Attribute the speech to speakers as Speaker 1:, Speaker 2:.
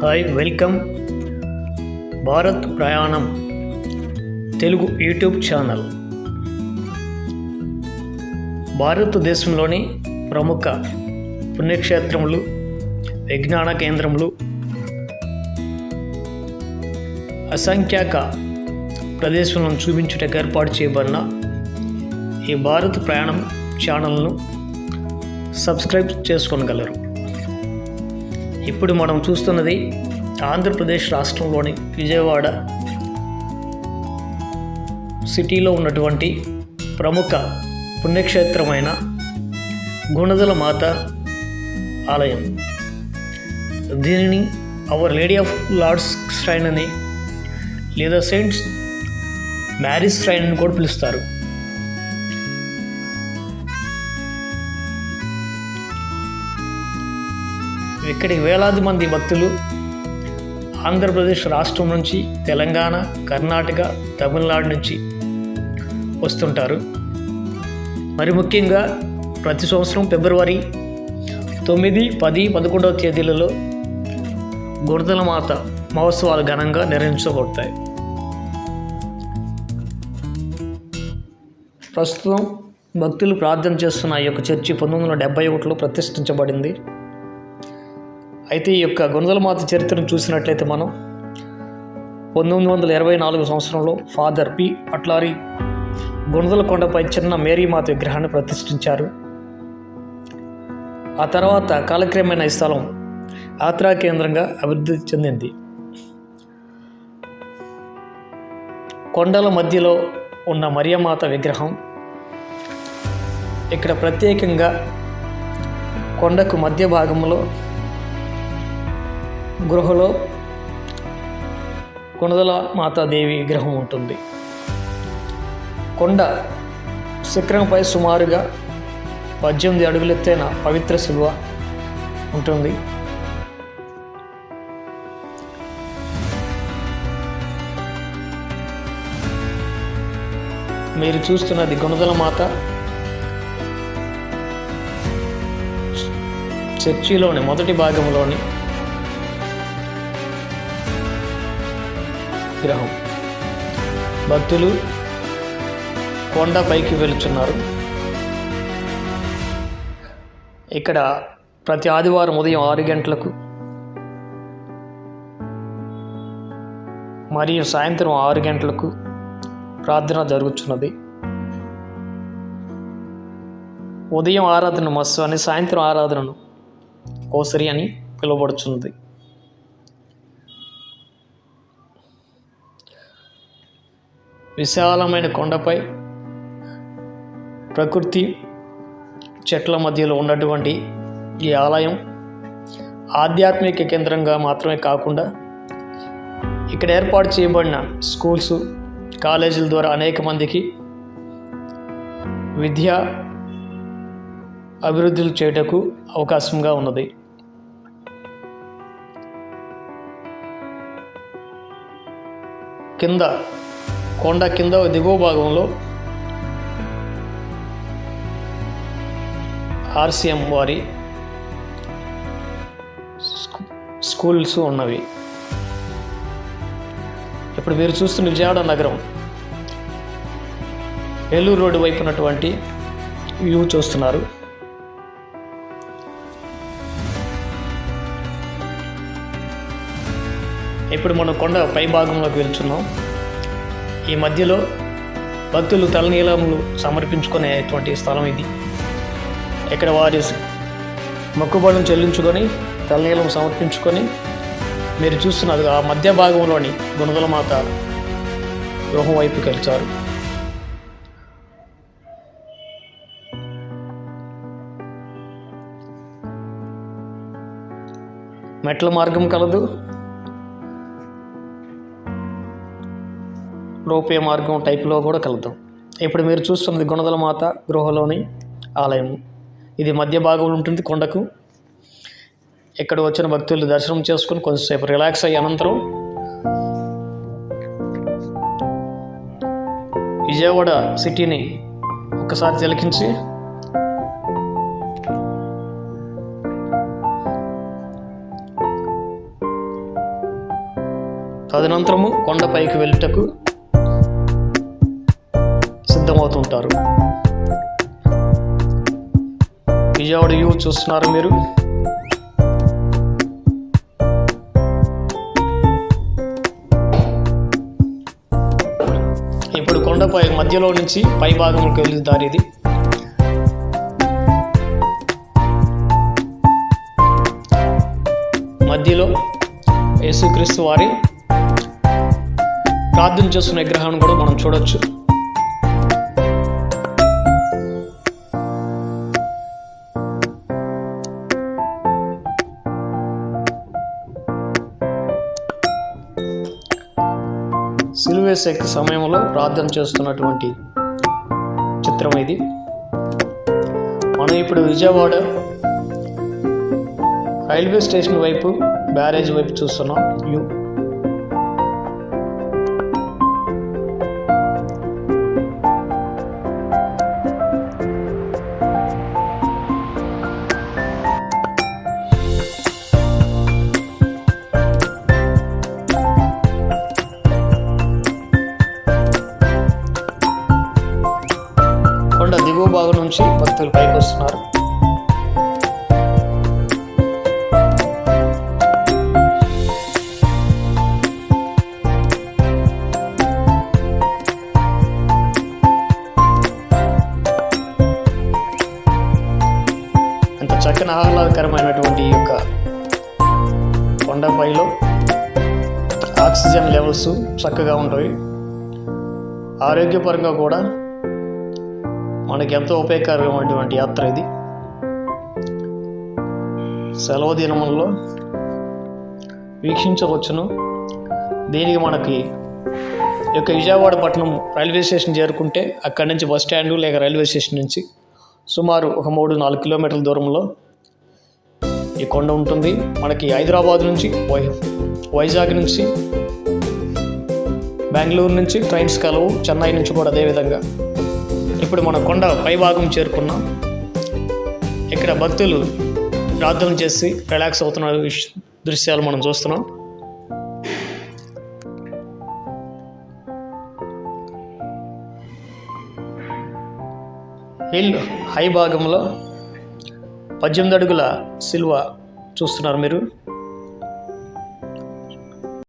Speaker 1: Hi, welcome Bharat ప్రయాణం Telugu YouTube channel. భారతదేశంలోని ప్రముఖ పుణ్యక్షేత్రములు, విజ్ఞాన కేంద్రములు, అసంఖ్యాక ప్రదేశాలను చూపించుటకు ఏర్పాటు చేయబడిన ఈ భారత్ ప్రయాణం ఛానల్ను సబ్స్క్రైబ్ చేసుకోగలరు. ఇప్పుడు మనం చూస్తున్నది ఆంధ్రప్రదేశ్ రాష్ట్రంలోని విజయవాడ సిటీలో ఉన్నటువంటి ప్రముఖ పుణ్యక్షేత్రమైన గుణదల మాత ఆలయం. దీనిని hour lady of Lord's shrine అని లేదా సెయింట్స్ మ్యారీస్ శ్రైన్ అని కూడా పిలుస్తారు. ఇక్కడికి వేలాది మంది భక్తులు ఆంధ్రప్రదేశ్ రాష్ట్రం నుంచి, తెలంగాణ, కర్ణాటక, తమిళనాడు నుంచి వస్తుంటారు. మరి ముఖ్యంగా ప్రతి సంవత్సరం ఫిబ్రవరి 9, 10, 11వ తేదీలలో గుణదల మాత మహోత్సవాలు ఘనంగా నిర్వహించబడతాయి. ప్రస్తుతం భక్తులు ప్రార్థన చేస్తున్న ఈ యొక్క చర్చి 1971లో ప్రతిష్ఠించబడింది. అయితే ఈ యొక్క గుణదల మాత చరిత్రను చూసినట్లయితే మనం 1924 సంవత్సరంలో ఫాదర్ పి అట్లారి గుణదల కొండపై చిన్న మేరీమాత విగ్రహాన్ని ప్రతిష్ఠించారు. ఆ తర్వాత కాలక్రమేణా ఈ స్థలం యాత్రా కేంద్రంగా అభివృద్ధి చెందింది. కొండల మధ్యలో ఉన్న మరియమాత విగ్రహం ఇక్కడ ప్రత్యేకంగా కొండకు మధ్య భాగంలో గృహలో గుణదల మాతాదేవి విగ్రహం ఉంటుంది. కొండ శిఖరంపై సుమారుగా 18 అడుగులు ఎత్తైన పవిత్ర శిలువ ఉంటుంది. మీరు చూస్తున్నది గుణదల మాత చర్చిలోని మొదటి భాగంలోని విగ్రహం. భక్తులు కొండపైకి వెళుతున్నారు. ఇక్కడ ప్రతి ఆదివారం ఉదయం 6 గంటలకు మరియు సాయంత్రం 6 గంటలకు ప్రార్థన జరుగుతున్నది. ఉదయం ఆరాధన మస్సు అని, సాయంత్రం ఆరాధనను కోసరి అని పిలువబడుచున్నది. విశాలమైన కొండపై ప్రకృతి చెట్ల మధ్యలో ఉన్నటువంటి ఈ ఆలయం ఆధ్యాత్మిక కేంద్రంగా మాత్రమే కాకుండా ఇక్కడ ఏర్పాటు చేయబడిన స్కూల్స్, కాలేజీల ద్వారా అనేక మందికి విద్యా అభివృద్ధులు చేయటకు అవకాశంగా ఉన్నది. కొండ కింద దిగువ భాగంలో ఆర్సిఎం వారి స్కూల్స్ ఉన్నవి. ఇప్పుడు మీరు చూస్తున్న విజయవాడ నగరం ఏలూరు రోడ్డు వైపు ఉన్నటువంటి వ్యూ చూస్తున్నారు. ఇప్పుడు మనం కొండ పై భాగంలోకి వెళ్తున్నాం. ఈ మధ్యలో భక్తులు తలనీలములు సమర్పించుకునేటువంటి స్థలం ఇది. ఇక్కడ వారి మొక్కుబడులను చెల్లించుకొని తలనీలం సమర్పించుకొని మీరు చూస్తున్నది ఆ మధ్య భాగంలోని గుణదల మాత గృహం వైపుకి వెళ్తారు. మెట్ల మార్గం కలదు, రోపే మార్గం టైప్లో కూడా కలుద్దాం. ఇప్పుడు మీరు చూస్తున్నది గుణదల మాత గృహలోని ఆలయం. ఇది మధ్య భాగంలో ఉంటుంది కొండకు. ఇక్కడ వచ్చిన భక్తులు దర్శనం చేసుకుని కొంచెంసేపు రిలాక్స్ అయ్యే అనంతరం విజయవాడ సిటీని ఒక్కసారి తిలకించి తదనంతరము కొండపైకి వెళ్ళుటకు సిద్ధమవుతుంటారు. విజయవాడ వ్యూ చూస్తున్నారు మీరు. ఇప్పుడు కొండపై మధ్యలో నుంచి పై భాగంలోకి వెళ్ళే దారి ఇది. మధ్యలో యేసుక్రీస్తు వారి ప్రార్థన చేస్తున్న విగ్రహాన్ని కూడా మనం చూడొచ్చు. సిలువేసే సమయంలో ప్రార్థన చేస్తున్నటువంటి చిత్రం ఇది. మనం ఇప్పుడు విజయవాడ రైల్వే స్టేషన్ వైపు, బ్యారేజ్ వైపు చూస్తున్నాం వ్యూ. కొండ దిగువ భాగం నుంచి భక్తులు పైకి వస్తున్నారు. ఎంత చక్కని ఆహ్లాదకరమైనటువంటి ఈ యొక్క కొండపైలో ఆక్సిజన్ లెవెల్స్ చక్కగా ఉంటాయి. ఆరోగ్యపరంగా కూడా మనకి ఎంతో ఉపయోగకరమైనటువంటి యాత్ర ఇది. సెలవు దినములలో వీక్షించవచ్చును. దీనికి మనకి ఈ యొక్క విజయవాడ పట్టణం రైల్వే స్టేషన్ చేరుకుంటే అక్కడి నుంచి బస్ స్టాండు లేక రైల్వే స్టేషన్ నుంచి సుమారు ఒక 3-4 కిలోమీటర్ల దూరంలో ఈ కొండ ఉంటుంది. మనకి హైదరాబాద్ నుంచి, వైజాగ్ నుంచి, బెంగళూరు నుంచి ట్రైన్స్ కలవు, చెన్నై నుంచి కూడా అదేవిధంగా. ఇప్పుడు మన కొండ పైభాగం చేరుకున్నాం. ఇక్కడ భక్తులు ప్రార్థన చేసి రిలాక్స్ అవుతున్న దృశ్యాలు మనం చూస్తున్నాం. హిల్ హై భాగంలో 18 అడుగుల సిలువ చూస్తున్నారు మీరు.